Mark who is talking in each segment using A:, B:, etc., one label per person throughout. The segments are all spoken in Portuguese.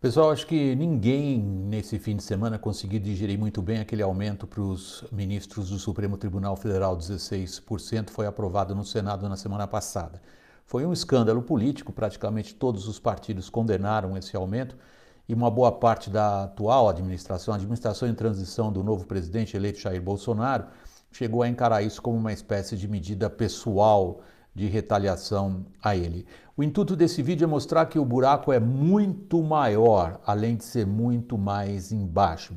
A: Pessoal, acho que ninguém nesse fim de semana conseguiu digerir muito bem aquele aumento para os ministros do Supremo Tribunal Federal, 16%, foi aprovado no Senado na semana passada. Foi um escândalo político, praticamente todos os partidos condenaram esse aumento e uma boa parte da atual administração, a administração em transição do novo presidente eleito Jair Bolsonaro, chegou a encarar isso como uma espécie de medida pessoal de retaliação a ele. O intuito desse vídeo é mostrar que o buraco é muito maior, além de ser muito mais embaixo.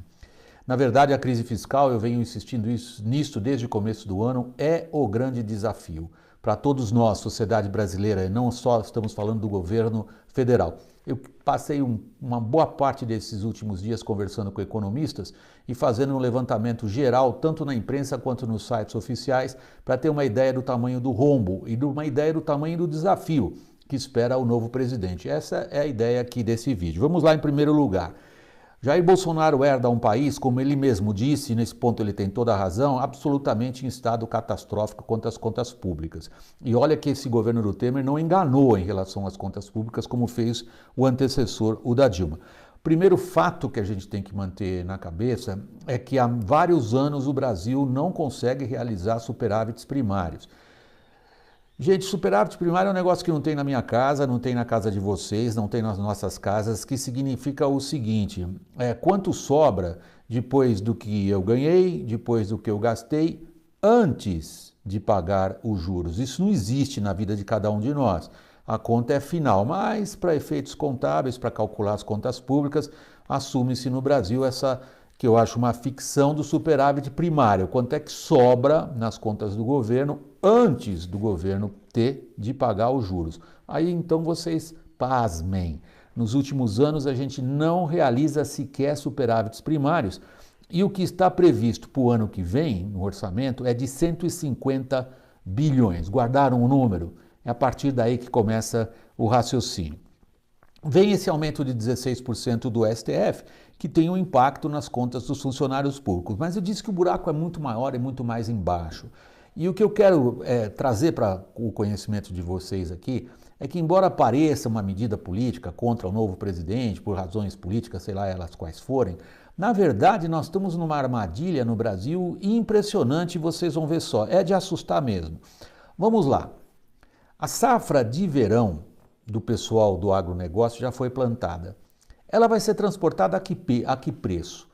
A: Na verdade, a crise fiscal, eu venho insistindo nisso desde o começo do ano, é o grande desafio para todos nós, sociedade brasileira, e não só estamos falando do governo federal. Eu passei uma boa parte desses últimos dias conversando com economistas e fazendo um levantamento geral, tanto na imprensa quanto nos sites oficiais, para ter uma ideia do tamanho do rombo e uma ideia do tamanho do desafio que espera o novo presidente. Essa é a ideia aqui desse vídeo. Vamos lá em primeiro lugar. Jair Bolsonaro herda um país, como ele mesmo disse, e nesse ponto ele tem toda a razão, absolutamente em estado catastrófico quanto às contas públicas. E olha que esse governo do Temer não enganou em relação às contas públicas, como fez o antecessor, o da Dilma. Primeiro fato que a gente tem que manter na cabeça é que há vários anos o Brasil não consegue realizar superávites primários. Gente, superávit primário é um negócio que não tem na minha casa, não tem na casa de vocês, não tem nas nossas casas, que significa o seguinte, quanto sobra depois do que eu ganhei, depois do que eu gastei, antes de pagar os juros. Isso não existe na vida de cada um de nós. A conta é final, mas para efeitos contábeis, para calcular as contas públicas, assume-se no Brasil essa que eu acho uma ficção do superávit primário, quanto é que sobra nas contas do governo antes do governo ter de pagar os juros. Aí então vocês pasmem. Nos últimos anos a gente não realiza sequer superávites primários e o que está previsto para o ano que vem no orçamento é de 150 bilhões. Guardaram o número? É a partir daí que começa o raciocínio. Vem esse aumento de 16% do STF, que tem um impacto nas contas dos funcionários públicos. Mas eu disse que o buraco é muito maior e muito mais embaixo. E o que eu quero trazer para o conhecimento de vocês aqui é que, embora pareça uma medida política contra o novo presidente, por razões políticas, sei lá elas quais forem, na verdade nós estamos numa armadilha no Brasil impressionante, vocês vão ver só, é de assustar mesmo. Vamos lá. A safra de verão do pessoal do agronegócio já foi plantada. Ela vai ser transportada a que preço?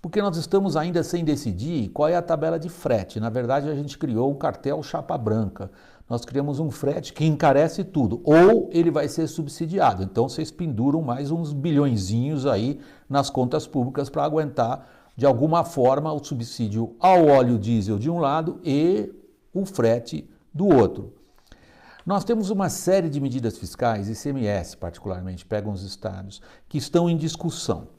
A: Porque nós estamos ainda sem decidir qual é a tabela de frete. Na verdade, a gente criou um cartel chapa branca. Nós criamos um frete que encarece tudo. Ou ele vai ser subsidiado. Então, vocês penduram mais uns bilhõezinhos aí nas contas públicas para aguentar, de alguma forma, o subsídio ao óleo diesel de um lado e o frete do outro. Nós temos uma série de medidas fiscais, ICMS particularmente, pegam os estados, que estão em discussão.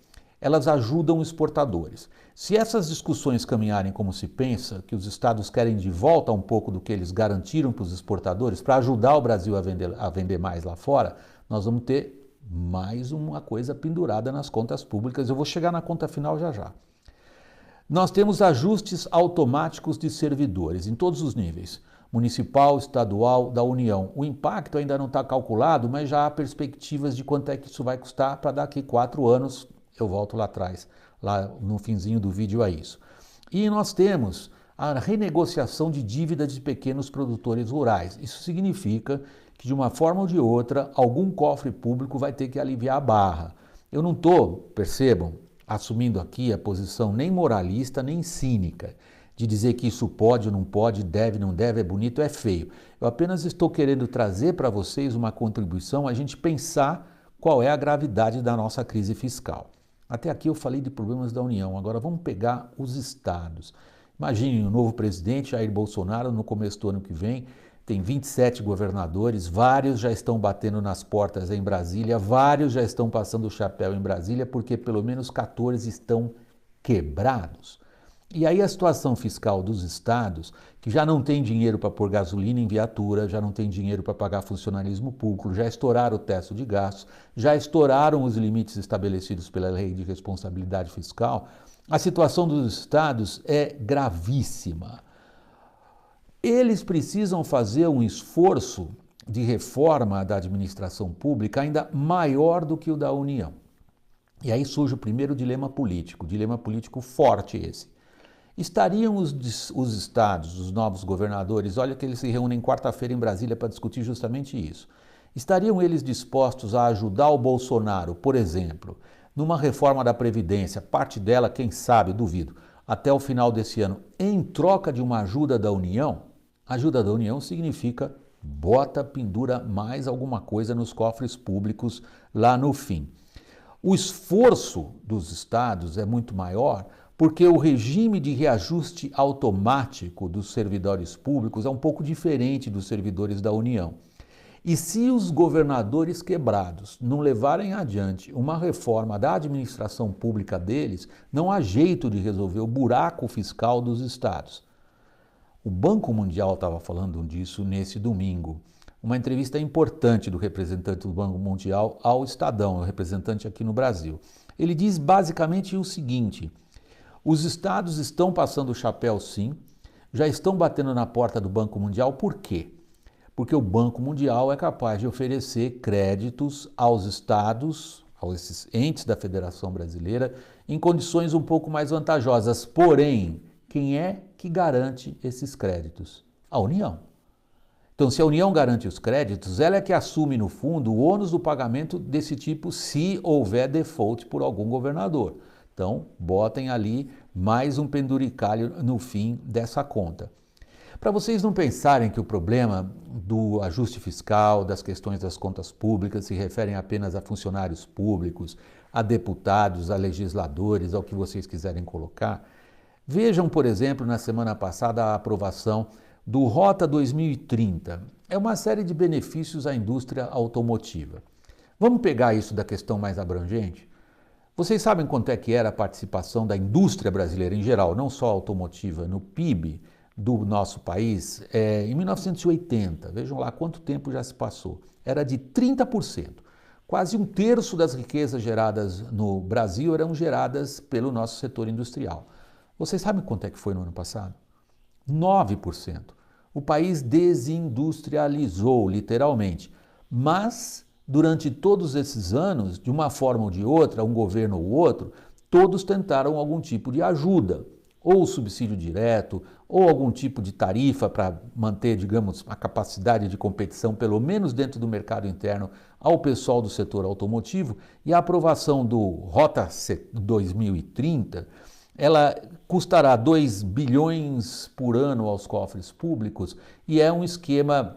A: Elas ajudam os exportadores. Se essas discussões caminharem como se pensa, que os estados querem de volta um pouco do que eles garantiram para os exportadores, para ajudar o Brasil a vender mais lá fora, nós vamos ter mais uma coisa pendurada nas contas públicas. Eu vou chegar na conta final já já. Nós temos ajustes automáticos de servidores em todos os níveis. Municipal, estadual, da União. O impacto ainda não está calculado, mas já há perspectivas de quanto é que isso vai custar para daqui 4 anos, eu volto lá atrás, lá no finzinho do vídeo a isso. E nós temos a renegociação de dívida de pequenos produtores rurais. Isso significa que de uma forma ou de outra, algum cofre público vai ter que aliviar a barra. Eu não estou, percebam, assumindo aqui a posição nem moralista, nem cínica, de dizer que isso pode ou não pode, deve, não deve, é bonito, é feio. Eu apenas estou querendo trazer para vocês uma contribuição, a gente pensar qual é a gravidade da nossa crise fiscal. Até aqui eu falei de problemas da União, agora vamos pegar os estados. Imaginem o novo presidente, Jair Bolsonaro, no começo do ano que vem, tem 27 governadores, vários já estão batendo nas portas em Brasília, vários já estão passando o chapéu em Brasília, porque pelo menos 14 estão quebrados. E aí a situação fiscal dos estados, que já não tem dinheiro para pôr gasolina em viatura, já não tem dinheiro para pagar funcionalismo público, já estouraram o teto de gastos, já estouraram os limites estabelecidos pela Lei de Responsabilidade Fiscal, a situação dos estados é gravíssima. Eles precisam fazer um esforço de reforma da administração pública ainda maior do que o da União. E aí surge o primeiro dilema político forte esse. Estariam os estados, os novos governadores, olha que eles se reúnem quarta-feira em Brasília para discutir justamente isso. Estariam eles dispostos a ajudar o Bolsonaro, por exemplo, numa reforma da Previdência, parte dela, quem sabe, duvido, até o final desse ano, em troca de uma ajuda da União? Ajuda da União significa pendura mais alguma coisa nos cofres públicos lá no fim. O esforço dos estados é muito maior porque o regime de reajuste automático dos servidores públicos é um pouco diferente dos servidores da União. E se os governadores quebrados não levarem adiante uma reforma da administração pública deles, não há jeito de resolver o buraco fiscal dos estados. O Banco Mundial estava falando disso nesse domingo. Uma entrevista importante do representante do Banco Mundial ao Estadão, o representante aqui no Brasil. Ele diz basicamente o seguinte: os estados estão passando o chapéu sim, já estão batendo na porta do Banco Mundial, por quê? Porque o Banco Mundial é capaz de oferecer créditos aos estados, a esses entes da Federação Brasileira, em condições um pouco mais vantajosas. Porém, quem é que garante esses créditos? A União. Então, se a União garante os créditos, ela é que assume, no fundo, o ônus do pagamento desse tipo se houver default por algum governador. Então, botem ali mais um penduricalho no fim dessa conta. Para vocês não pensarem que o problema do ajuste fiscal, das questões das contas públicas se referem apenas a funcionários públicos, a deputados, a legisladores, ao que vocês quiserem colocar, vejam, por exemplo, na semana passada a aprovação do Rota 2030. É uma série de benefícios à indústria automotiva. Vamos pegar isso da questão mais abrangente? Vocês sabem quanto é que era a participação da indústria brasileira em geral, não só automotiva, no PIB do nosso país em 1980? Vejam lá quanto tempo já se passou. Era de 30%. Quase um terço das riquezas geradas no Brasil eram geradas pelo nosso setor industrial. Vocês sabem quanto é que foi no ano passado? 9%. O país desindustrializou, literalmente. Mas, durante todos esses anos, de uma forma ou de outra, um governo ou outro, todos tentaram algum tipo de ajuda, ou subsídio direto, ou algum tipo de tarifa para manter, digamos, a capacidade de competição, pelo menos dentro do mercado interno, ao pessoal do setor automotivo. E a aprovação do Rota 2030, ela custará 2 bilhões por ano aos cofres públicos e é um esquema,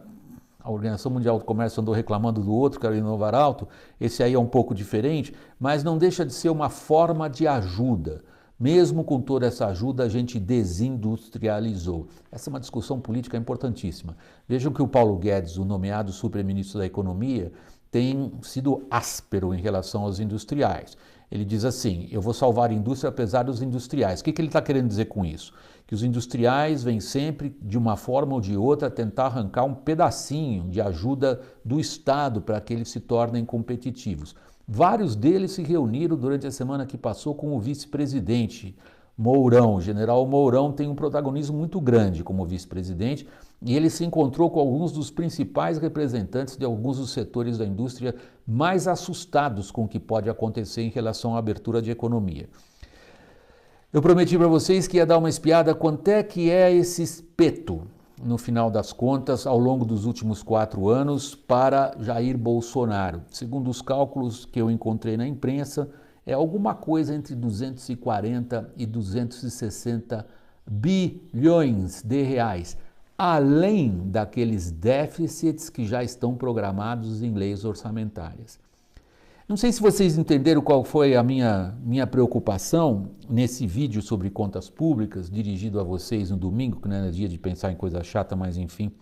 A: a Organização Mundial do Comércio andou reclamando do outro, que era o Inovar Alto, esse aí é um pouco diferente, mas não deixa de ser uma forma de ajuda. Mesmo com toda essa ajuda, a gente desindustrializou. Essa é uma discussão política importantíssima. Vejam que o Paulo Guedes, o nomeado superministro da Economia, tem sido áspero em relação aos industriais. Ele diz assim: eu vou salvar a indústria apesar dos industriais. O que ele está querendo dizer com isso? Que os industriais vêm sempre, de uma forma ou de outra, tentar arrancar um pedacinho de ajuda do Estado para que eles se tornem competitivos. Vários deles se reuniram durante a semana que passou com o vice-presidente Mourão. O general Mourão tem um protagonismo muito grande como vice-presidente e ele se encontrou com alguns dos principais representantes de alguns dos setores da indústria mais assustados com o que pode acontecer em relação à abertura de economia. Eu prometi para vocês que ia dar uma espiada quanto é que é esse espeto, no final das contas, ao longo dos últimos 4 anos, para Jair Bolsonaro. Segundo os cálculos que eu encontrei na imprensa, é alguma coisa entre 240 e 260 bilhões de reais, além daqueles déficits que já estão programados em leis orçamentárias. Não sei se vocês entenderam qual foi a minha preocupação nesse vídeo sobre contas públicas, dirigido a vocês no domingo, que não é dia de pensar em coisa chata, mas enfim,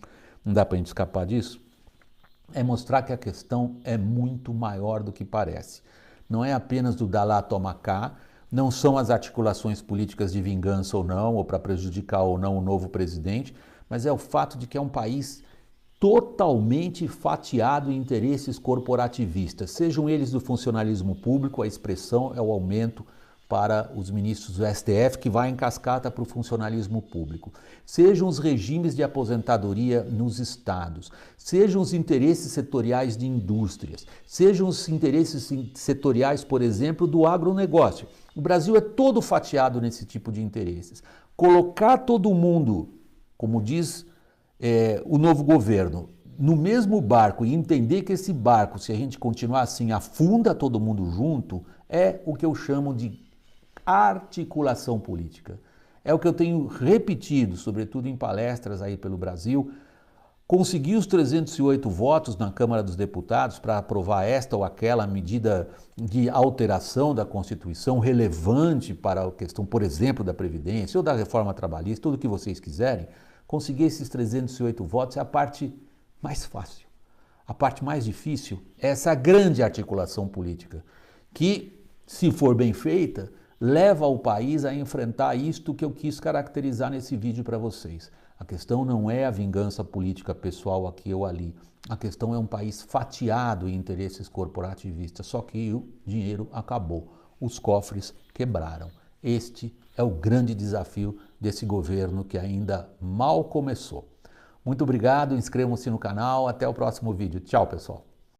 A: não dá para a gente escapar disso. É mostrar que a questão é muito maior do que parece. Não é apenas do dá lá, toma cá, não são as articulações políticas de vingança ou não, ou para prejudicar ou não o novo presidente, mas é o fato de que é um país totalmente fatiado em interesses corporativistas, sejam eles do funcionalismo público, a expressão é o aumento para os ministros do STF, que vai em cascata para o funcionalismo público. Sejam os regimes de aposentadoria nos estados, sejam os interesses setoriais de indústrias, sejam os interesses setoriais, por exemplo, do agronegócio. O Brasil é todo fatiado nesse tipo de interesses. Colocar todo mundo, como diz o novo governo, no mesmo barco e entender que esse barco, se a gente continuar assim, afunda todo mundo junto, é o que eu chamo de articulação política. É o que eu tenho repetido, sobretudo em palestras aí pelo Brasil. Conseguir os 308 votos na Câmara dos Deputados para aprovar esta ou aquela medida de alteração da Constituição relevante para a questão, por exemplo, da Previdência ou da reforma trabalhista, tudo o que vocês quiserem, conseguir esses 308 votos é a parte mais fácil. A parte mais difícil é essa grande articulação política, que, se for bem feita, leva o país a enfrentar isto que eu quis caracterizar nesse vídeo para vocês. A questão não é a vingança política pessoal aqui ou ali. A questão é um país fatiado em interesses corporativistas, só que o dinheiro acabou, os cofres quebraram. Este é o grande desafio desse governo que ainda mal começou. Muito obrigado, inscrevam-se no canal, até o próximo vídeo. Tchau, pessoal.